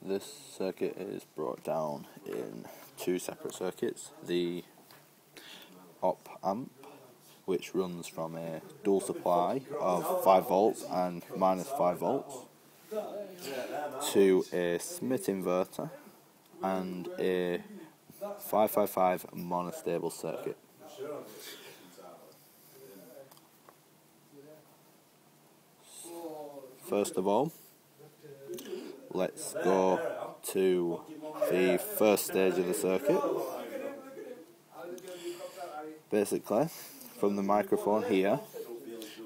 This circuit is brought down in two separate circuits. The op amp, which runs from a dual supply of 5 volts and minus 5 volts, to a Smith inverter and a 555 monostable circuit. First of all, let's go to the first stage of the circuit. Basically, from the microphone here,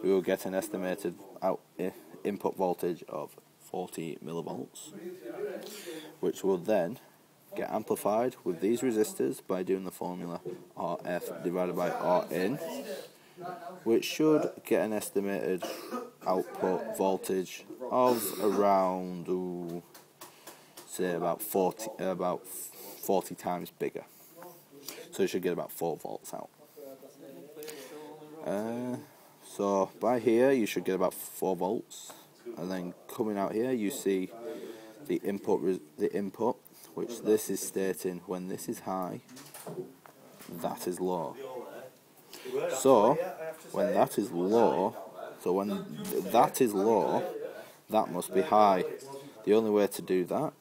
we will get an estimated input voltage of 40 millivolts, which will then get amplified with these resistors by doing the formula RF divided by RIN, which should get an estimated output voltage of around, say about 40 times bigger. So you should get about 4 volts out. So by here you should get about 4 volts, and then coming out here you see the input, which this is stating when this is high, that is low. So when that is low, that must be high. The only way to do that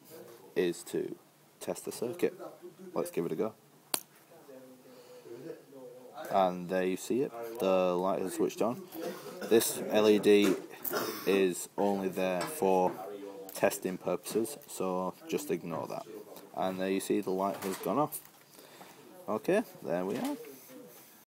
is to test the circuit. Let's give it a go. And there you see it, the light has switched on. This LED is only there for testing purposes, so just ignore that. And there you see the light has gone off. Okay, there we are.